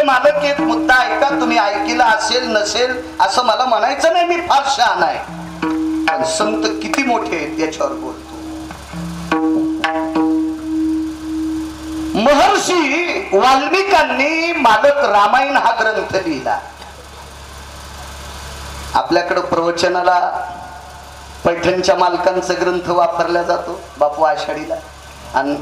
सांगतोय मालक, एक मुद्दा ऐका, तुम्ही ऐकला असेल नसेल असं मला म्हणायचं नाही, मी फार शहाणा आहे, पण संत किती मोठे आहेत याच्यावर बोलतो. महर्षी वाल्मिकांनी मालक रामायण हा ग्रंथ लिहिला. आपल्याकडं प्रवचनाला पैठणच्या मालकांचा ग्रंथ वापरला जातो बापू आषाढीला, आणि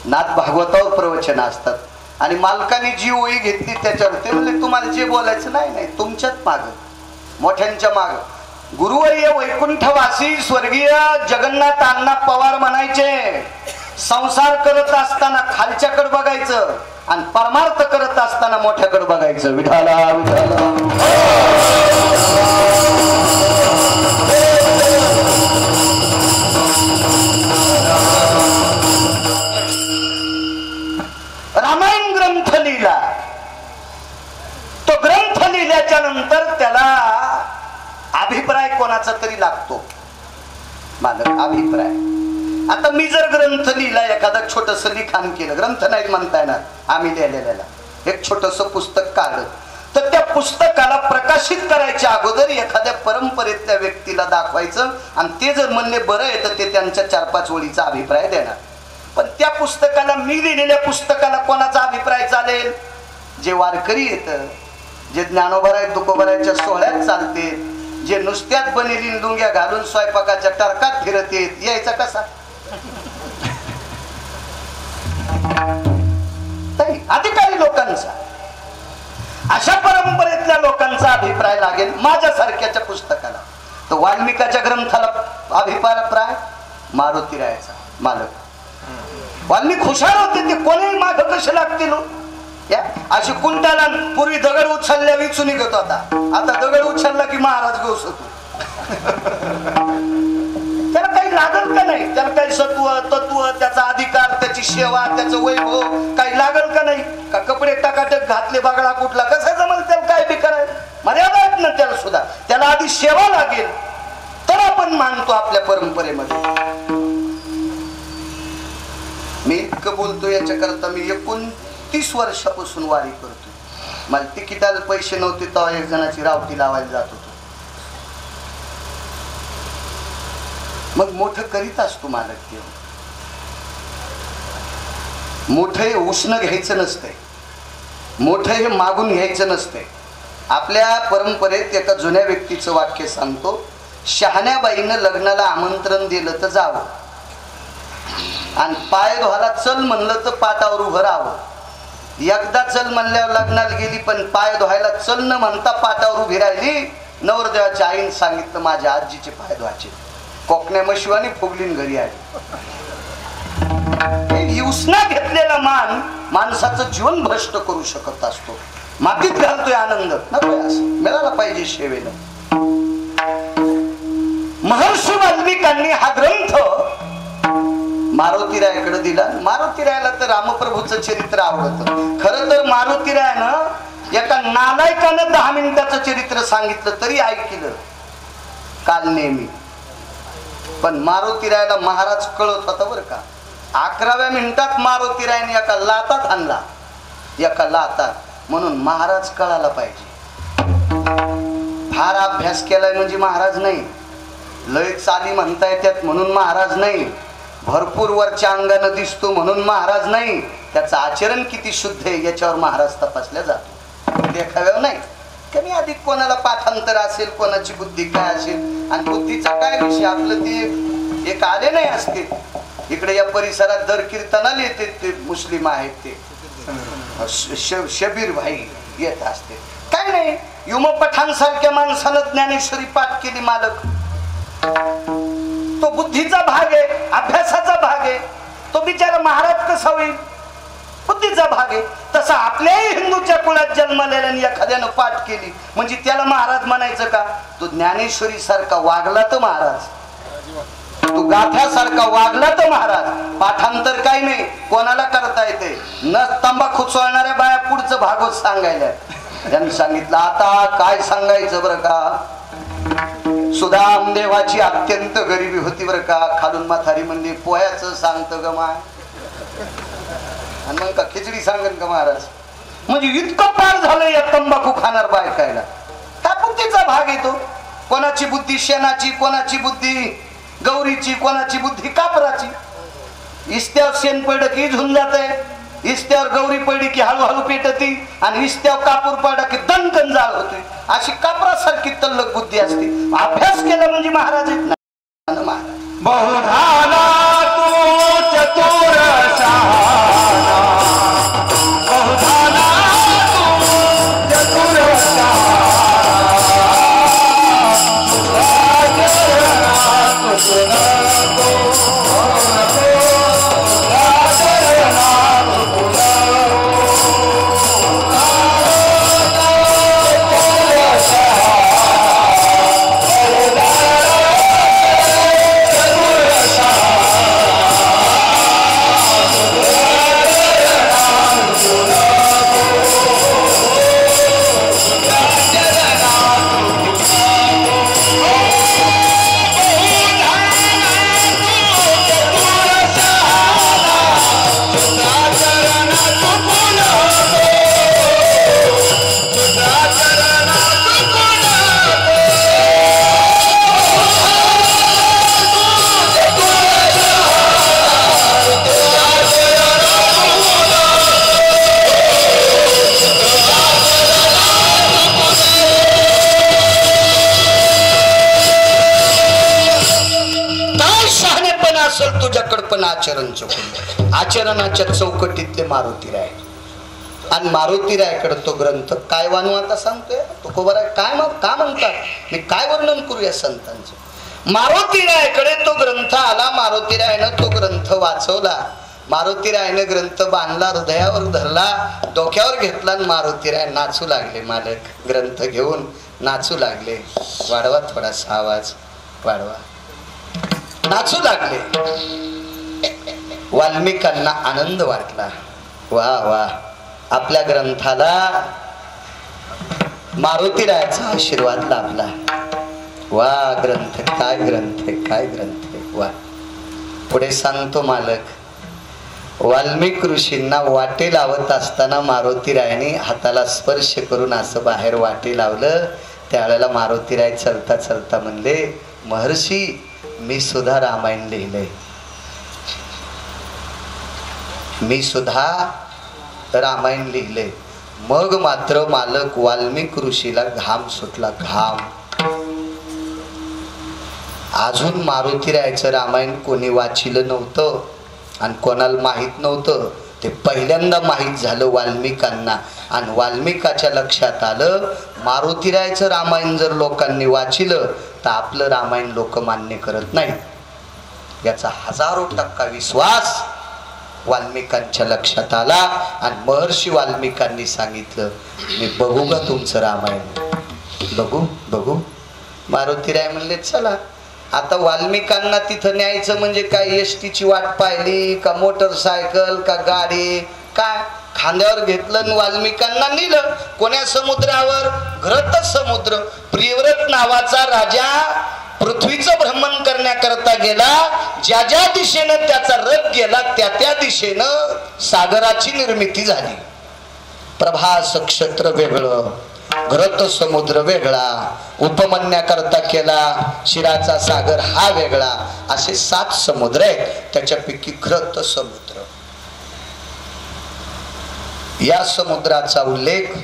नाथ भागवतावर प्रवचन असतात, आणि मालकाने जी ओळी घेतली त्याच्यावर ते म्हणले तुम्हाला जे बोलायचं नाही, नाही तुमच्याच माग, मोठ्यांच्या माग. गुरुवर्य वैकुंठवासी स्वर्गीय जगन्नाथ अण्णा पवार म्हणायचे, संसार करत असताना खालच्याकडे बघायचं आणि परमार्थ करत असताना मोठ्याकडे बघायचं. विठाला विठाला. रामायण ग्रंथ लिहिला. तो ग्रंथ लिहिल्याच्या नंतर त्याला अभिप्राय कोणाचा तरी लागतो. मालक अभिप्राय. आता मी जर ग्रंथ लिहिला, एखादा छोटस लिखाण केलं, ग्रंथ नाही म्हणता येणार, आम्ही लिहिलेला एक छोटस पुस्तक काढलं, तर त्या पुस्तकाला प्रकाशित करायच्या अगोदर एखाद्या परंपरेतल्या व्यक्तीला दाखवायचं, आणि ते जर म्हणले बरं आहे तर ते त्यांच्या 4-5 ओळीचा अभिप्राय देणार. पण त्या पुस्तकाला, मी लिहिलेल्या पुस्तकाला कोणाचा अभिप्राय चालेल? जे वारकरी येतं, जे ज्ञानोबराय तुकोबरायच्या सोहळ्यात चालते, जे नुसत्यात बनेली लुंग्या घालून स्वयंपाकाच्या टरकात फिरत येत, यायचा कसा? अधिकारी लोकांचा, अशा परंपरेतल्या लोकांचा अभिप्राय लागेल माझ्यासारख्याच्या पुस्तकाला. तर वाल्मिकाच्या ग्रंथाला अभिप्राय मारुतीरायाचा. मालक वाल्मिक हुशार होते, ते कोणी माग कसे लागतील या? अशी कुंटाला पूर्वी दगड उचलल्या विचू निघत होता, आता दगड उचलला की महाराज गोस होतो. त्याला काही लागल का नाही? त्याला काही सत्व तत्व, त्याचा अधिकार, त्याची सेवा, त्याचं वैभव काही लागल का नाही? का कपडे टाकाटक घातले बागळा कुठला, कसं जमल त्याला? काय बी करायला मर्यादा आहेत ना त्याला सुद्धा. त्याला आधी सेवा लागेल तर आपण मानतो आपल्या परंपरेमध्ये. मी इतकं बोलतो याच्याकरता, मी 29 वर्षापासून वारी करतो. मला तिकिटाला पैसे नव्हते तेव्हा एक जणाची रावटी लावायला जात होतो. मग मोठं करीत असतो मालक. मोठं हे उष्ण घ्यायचं नसतंय, मोठं हे मागून घ्यायचं नसतंय. आपल्या परंपरेत एका जुन्या व्यक्तीचं वाक्य सांगतो, शहाण्याबाईनं लग्नाला आमंत्रण दिलं तर जावं, आणि पाय धुवायला चल म्हणलं तर पाटावर उभं राहावं. एकदा चल म्हणल्यावर लग्नाला गेली, पण पाय धुवायला चल न म्हणता पाटावर उभी राहिली. नवरदेवाच्या आईने सांगितलं माझ्या आजीचे पाय धुवायचे. कोकण्या मशिवानी फुगलीन घरी आली. उसना घेतलेला मान माणसाचं जीवन भ्रष्ट करू शकत असतो. मातीत घालतोय आनंद नको, असं मिळाला पाहिजे सेवेनं. महर्षी वाल्मिकांनी हा ग्रंथ मारुतीरायाकडे दिला. मारुतीरायाला तर रामप्रभूचं चरित्र आवडतं. खरं तर मारुतीरायानं एका नालायकानं 10 मिनिटाचं चरित्र सांगितलं तरी ऐकलं काल नेहमी. पण मारुतीरायाला महाराज कळत होता बरं का. 11व्या मिनिटात मारुतीरायाने एका लातात आणला, एका लातात. म्हणून महाराज कळायला पाहिजे. फार अभ्यास केलाय म्हणजे महाराज नाही, लय चाली म्हणता येतात म्हणून महाराज नाही, भरपूर वरच्या अंगानं दिसतो म्हणून महाराज नाही, त्याचं आचरण किती शुद्ध आहे याच्यावर महाराज तपासल्या जातो. देखाव्यावर नाही. कमी अधिक कोणाला पाठांतर असेल, कोणाची बुद्धी काय असेल, आणि बुद्धीचा काय विषय आपलं ते एक आले नाही असते. इकडे या परिसरात दर कीर्तनाला येते ते मुस्लिम आहेत, ते शबीर भाई येत असते. काय नाही, युम पठाणसारख्या माणसानं ज्ञानेश्वरी पाठ केली मालक. तो बुद्धीचा भाग आहे, अभ्यासाचा भाग आहे. तो बिचारा महाराज कसा होईल? बुद्धीचा भाग आहे. तसा आपल्याही हिंदूच्या कुळात जन्मलेल्या एखाद्यानं पाठ केली म्हणजे त्याला महाराज म्हणायचं का? तो ज्ञानेश्वरी सारखा वागला तर महाराज, तो गाथ्यासारखा वागला तर महाराज. पाठांतर काही नाही, कोणाला करता येते. न तंबाखू चोळणाऱ्या बाया पुढचं भागवत सांगायला त्यांनी सांगितलं. आता काय सांगायचं बरं का, सुदामदेवाची अत्यंत गरिबी होती बरं का. खालून म्हातारी म्हणजे पोह्याचं सांगतं ग माय, आणि मग का खिचडी सांगन का महाराज? म्हणजे इतकं पार झालं या तंबाखू खाणार बायकायला. हा बुद्धीचा भाग येतो. कोणाची बुद्धी शेणाची, कोणाची बुद्धी गौरीची, कोणाची बुद्धी कापराची. इस्त्यावर शेण पडलं की झुंन जाते, इस्त्यावर गौरी पडली की हळूहळू पेटती, आणि इस्त्यावर कापूर पडला की दणकन जाळ होते. अशी कापरासारखी तल्लक बुद्धी असते. अभ्यास केला म्हणजे महाराज आहेत ना महाराज. बहुधाना तू चतुर शहाणा, बहुधाना तू चतुर शहाणा, आचरण चुकून. आचरणाच्या चौकटीतले मारुतीराय. आणि मारुतीरायकडे तो ग्रंथ काय वानू आता सांगतोय तो कोबरा काय मग का म्हणतात. मी काय वर्णन करूया संतांचं. मारुतीरायकडे तो ग्रंथ आला. मारुतीरायनं तो ग्रंथ वाचवला. मारुतीरायनं ग्रंथ बांधला, हृदयावर धरला, डोक्यावर घेतला, आणि मारुतीराय नाचू लागले. मालक ग्रंथ घेऊन नाचू लागले. वाढवा थोडासा आवाज वाढवा. नाचू लागले. वाल्मिकांना आनंद वाटला. वा वा, आपल्या ग्रंथाला मारुतीरायाचा आशीर्वाद लाभला. वा ग्रंथ, काय ग्रंथ, काय ग्रंथ. वा. पुढे सांगतो मालक. वाल्मिक ऋषींना वाटे लावत असताना मारुतीरायाने हाताला स्पर्श करून असं बाहेर वाटे लावलं. त्यावेळेला मारुतीराय चलता चलता म्हणले, महर्षी मी सुद्धा रामायण लिहिलंय. मी सुद्धा रामायण लिहिले. मग मात्र मालक वाल्मिक ऋषीला घाम सुटला. घाम. अजून मारुतीरायचं रामायण कोणी वाचिलं नव्हतं आणि कोणाला माहित नव्हतं. ते पहिल्यांदा माहित झालं वाल्मिकांना. आणि वाल्मिकाच्या लक्षात आलं, मारुतीरायचं रामायण जर लोकांनी वाचिलं तर आपलं रामायण लोक मान्य करत नाही. याचा 1000% विश्वास वाल्मिकांच्या लक्षात आला. आणि महर्षी वाल्मिकांनी सांगितलं, मी बघू का तुमचं रामायण. बघू बघू. मारुतीराय म्हणले चला. आता वाल्मिकांना तिथं न्यायचं म्हणजे काय एसटीची वाट पाहिली का, मोटरसायकल का गाडी, काय खांद्यावर घेतलं आणि वाल्मिकांना नेलं. कोण्या समुद्रावर. घृत समुद्र. प्रियव्रत नावाचा राजा पृथ्वीचं भ्रमण करण्याकरता गेला. ज्या ज्या दिशेनं त्याचा रथ गेला त्या त्या दिशेनं सागराची निर्मिती झाली. प्रभास क्षत्र वेगळं, घृत समुद्र वेगळा, उपमन्याकरता केला शिराचा सागर हा वेगळा. असे 7 समुद्र आहेत. त्याच्यापैकी घृत समुद्र. या समुद्राचा उल्लेख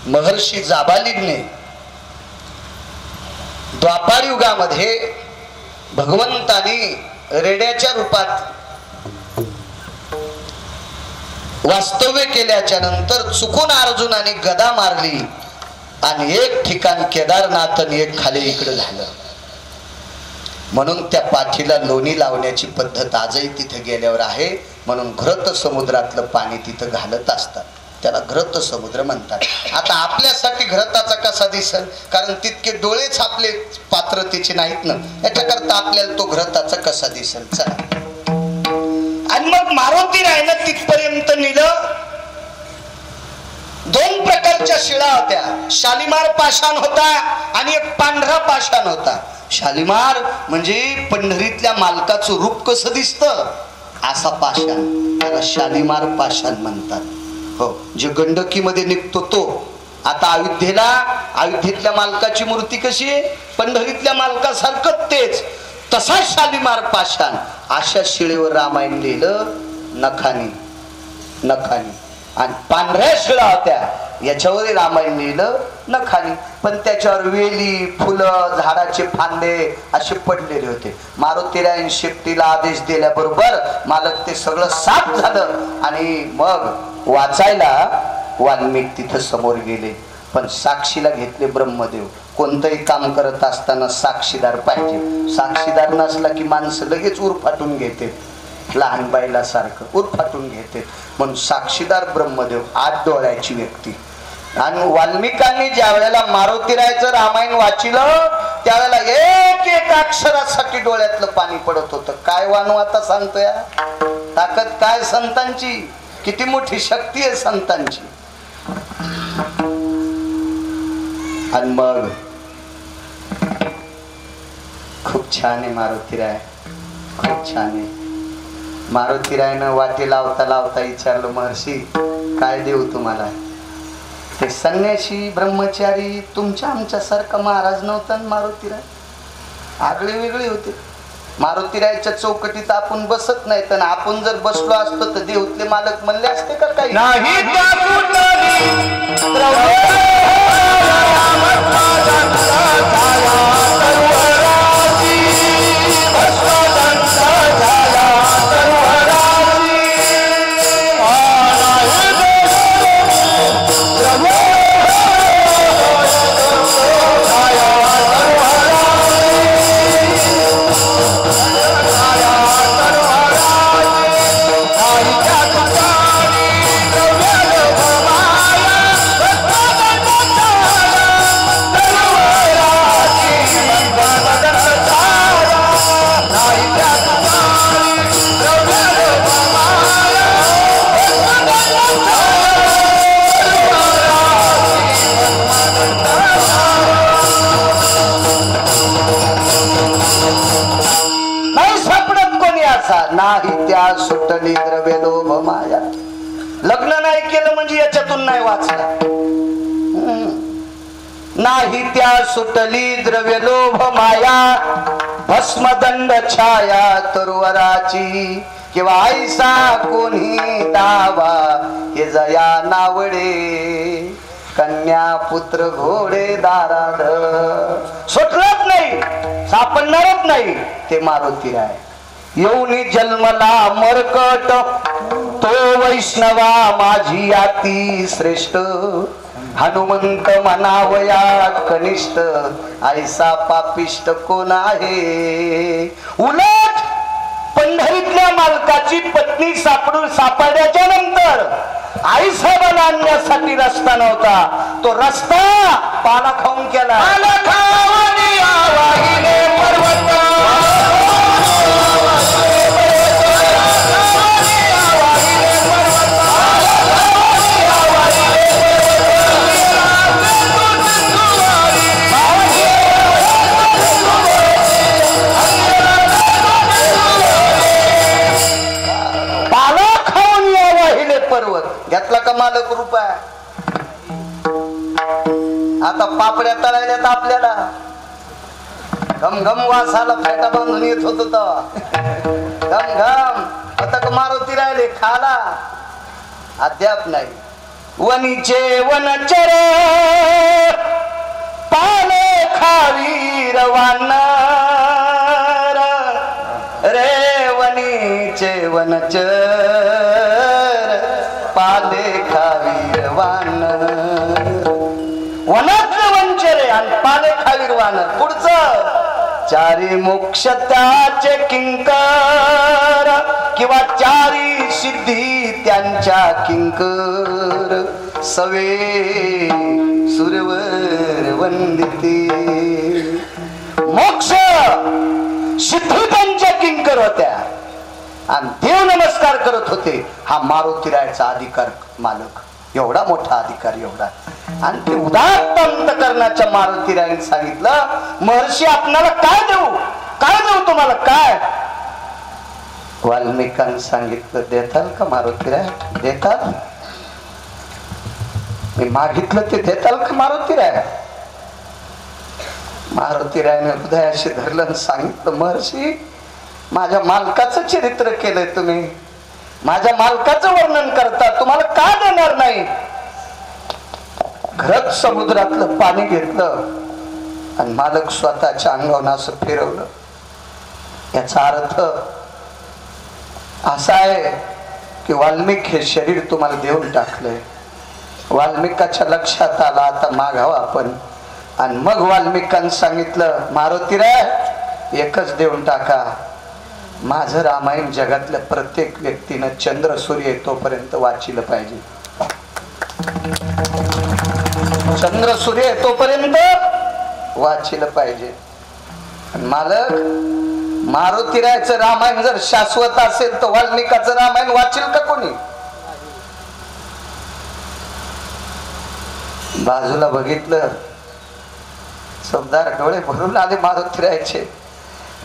महर्षी जाबालीने द्वापार युगामध्ये भगवंतानी रेड्याच्या रूपात वास्तव्य केल्याच्या नंतर चुकून अर्जुनाने गदा मारली आणि एक ठिकाण केदारनाथ आणि एक खाली इकडे झालं. म्हणून त्या पाठीला लोणी लावण्याची पद्धत आजही तिथे गेल्यावर आहे. म्हणून घृत समुद्रातलं पाणी तिथं घालत असतात. त्याला घृत समुद्र म्हणतात. आता आपल्यासाठी घृताचा कसा दिसल, कारण तितके डोळेच आपले पात्रतेचे नाहीत ना, याच्याकरता आपल्याला तो घृताचा कसा दिसल. चला. आणि मग मारुतीरायनं तिथपर्यंत नेलं. 2 प्रकारच्या शिळा होत्या. शालिमार पाषाण होता आणि एक पांढरा पाषाण होता. शालिमार म्हणजे पंढरीतल्या मालकाचं रूप कसं दिसतं असा पाषाण, त्याला शालिमार पाषाण म्हणतात. हो, जे गंडकीमध्ये निघतो तो. आता अयोध्येतल्या मालकाची मूर्ती कशी आहे, पंढरीतल्या मालकासारखं तेच तसा शालिमार पाषाण. अशा शिळेवर रामायण लिहिलं नखानी. आणि पांढऱ्या शिळा होत्या, याच्यावर रामायण लिहिलं नखानी. पण त्याच्यावर वेली, फुलं, झाडाचे फांदे असे पडलेले होते. मारुतीरायन शेपटीला आदेश दिल्याबरोबर मालक ते सगळं साफ झालं. आणि मग वाचायला वाल्मिक तिथं समोर गेले. पण साक्षीला घेतले ब्रह्मदेव. कोणतंही काम करत असताना साक्षीदार पाहिजे. साक्षीदार नसला की माणसं लगेच उरफाटून घेते, लहान बाईला सारखं उरफाटून घेते. म्हणून साक्षीदार ब्रह्मदेव, 8 डोळ्याची व्यक्ती. आणि वाल्मिकांनी ज्या वेळेला मारुतीरायचं रामायण वाचिलं त्यावेळेला एक एक अक्षरासाठी डोळ्यातलं पाणी पडत होतं. काय वानू आता सांगतोय, ताकद काय संतांची, किती मोठी शक्ती आहे संतांची. आणि मग खूप छान आहे मारुतीराय, खूप छान आहे. मारुतीरायनं वाटे लावता लावता विचारलं, महर्षी काय देऊ तुम्हाला? ते संन्यासी ब्रह्मचारी तुमच्या आमच्यासारखा महाराज नव्हता. मारुतीराय आगळे वेगळे होते. मारुतीरायच्या चौकटीत आपण बसत नाही, तर आपण जर बसलो असतो तर देवतले मालक म्हणले असते का काही नाही. नाही त्या सुटली द्रव्य लोभ माया. लग्न नाही केलं म्हणजे याच्यातून नाही वाचला. नाही त्या सुटली द्रव्य लोभ माया, भस्मदंड छाया तरुवराची. किंवा ऐसा कोणी दावा हे जया नावडे, कन्या पुत्र घोडे दाराध. सुटलंच नाही, सापडणारच नाही ते मारुतीराय. येऊनी जन्मला मरकट तो वैष्णवा माझी अति श्रेष्ठ. हनुमंत म्हणावया कनिष्ठ, ऐसा पापिष्ट कोण आहे. उलट पंढरीतल्या मालकाची पत्नी सापडल्याच्या नंतर आई साहेबाला आणण्यासाठी रस्ता नव्हता, तो रस्ता पाला खाऊन केला. घेतला का मालक रुपया. आता पापड्या तळायल्यात आपल्याला, घम घम वासाला फेटा बांधून येत होत. घम घम आता का मारुती राहिले खाला अद्याप नाही. वनीचे वनचर पाले खावी रवाना रे. वनीचे वनचर पाले खावीर वानर. वनातले वंचरे आणि पाले खावीर वानर. पुढचं चारी मोक्ष त्याचे किंकर, किंवा चारी सिद्धी त्यांच्या किंकर. सवे सुरवर वंदिते. मोक्ष सिद्धी त्यांच्या किंकर होत्या आणि देव नमस्कार करत होते. हा मारुतीरायचा अधिकार मालक, एवढा मोठा अधिकार, एवढा. आणि ते उदात्त अंतकरणाच्या मारुतीरायने सांगितलं, महर्षी आपणाला काय देऊ, काय देऊ तुम्हाला, काय. वाल्मिकांनी सांगितलं, देताल का मारुतीराय, देताल. मी मागितलं ते देताल का मारुतीराय? मारुतीरायने हृदयाशी धरलं आणि सांगितलं, महर्षी माझ्या मालकाचं चरित्र केलंय तुम्ही, माझ्या मालकाचं वर्णन करता, तुम्हाला का देणार नाही? घरात समुद्रातलं पाणी घेतलं आणि मालक स्वतःच्या अंगावर असं फिरवलं. याचा अर्थ असा आहे की वाल्मिक हे शरीर तुम्हाला देऊन टाकलंय. वाल्मिकाच्या लक्षात आला आता मागावं आपण. आणि मग वाल्मिकांनी सांगितलं, मारुतीराय एकच देऊन टाका, माझं रामायण जगातल्या प्रत्येक व्यक्तीनं चंद्र सूर्य येतोपर्यंत वाचिलं पाहिजे. चंद्र सूर्य येतोपर्यंत वाचिलं पाहिजे. मालक मारुतीरायचं रामायण जर शाश्वत असेल तर वाल्मिकाचं रामायण वाचेल का कोणी? बाजूला बघितलं, सरदार डोळे भरून आले मारुतीरायचे.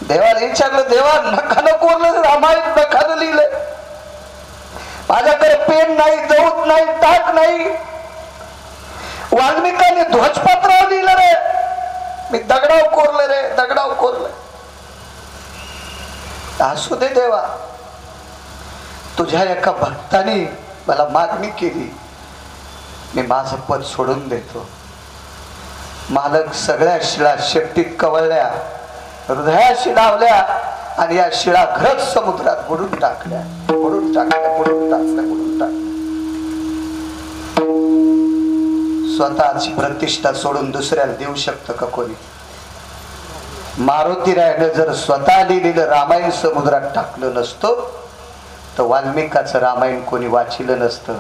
देवाला विचारलं, देवा नखानं कोरलं रामायण, नखानं लिहिलंय, माझ्याकडे पेन नाही, दौत नाही, टाक नाही. वाल्मिकाने ध्वजपत्रावर लिहिलं रे, मी दगडाव कोरलं रे, दगडाव कोरलं. असू दे देवा, तुझ्या एका भक्ताने मला मागणी केली, मी माझं पद सोडून देतो. मालक सगळ्या शिळा शेपटीत कवळल्या, हृदयाशी लावल्या आणि या शिळा घरच समुद्रात बुडून टाकल्या, बुडून टाकल्या, बुडून टाकल्या, बुडून टाकल्या. स्वतःची प्रतिष्ठा सोडून दुसऱ्याला देऊ शकतं का कोणी? मारुतीरायने जर स्वतः लिहिलेलं रामायण समुद्रात टाकलं नसतं तर वाल्मिकाचं रामायण कोणी वाचिलं नसतं.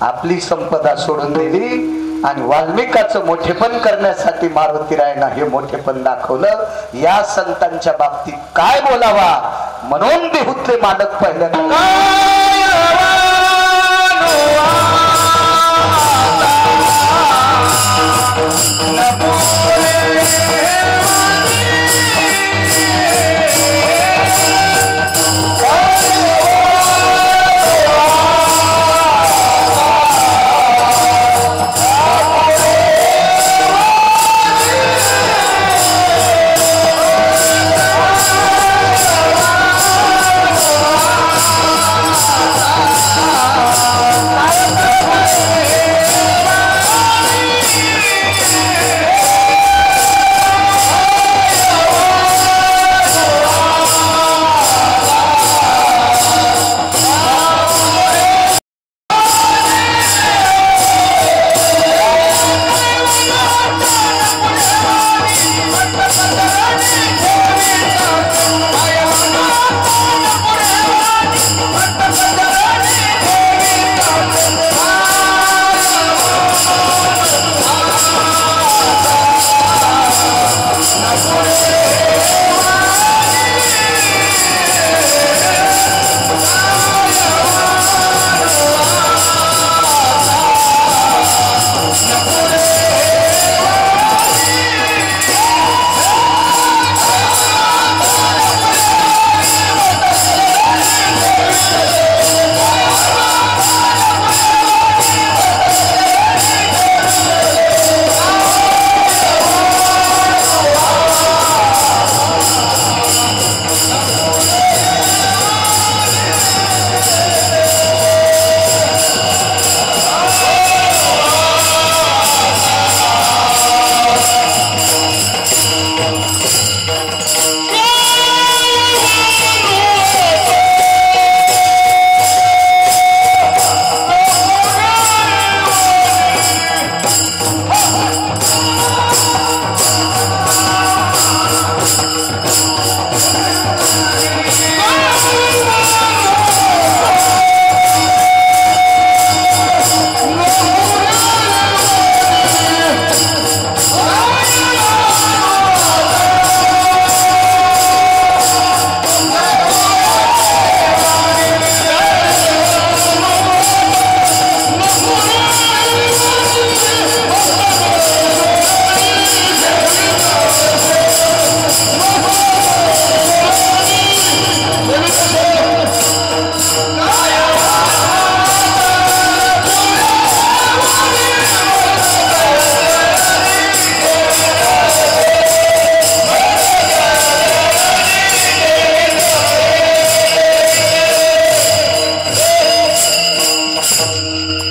आपली संपदा सोडून दिली आणि वाल्मिकाचं मोठेपण करण्यासाठी मारुतीरायना हे मोठेपण दाखवलं. या संतांच्या बाबतीत काय बोलावा म्हणून बिहुतले मालक पहिल्यांदा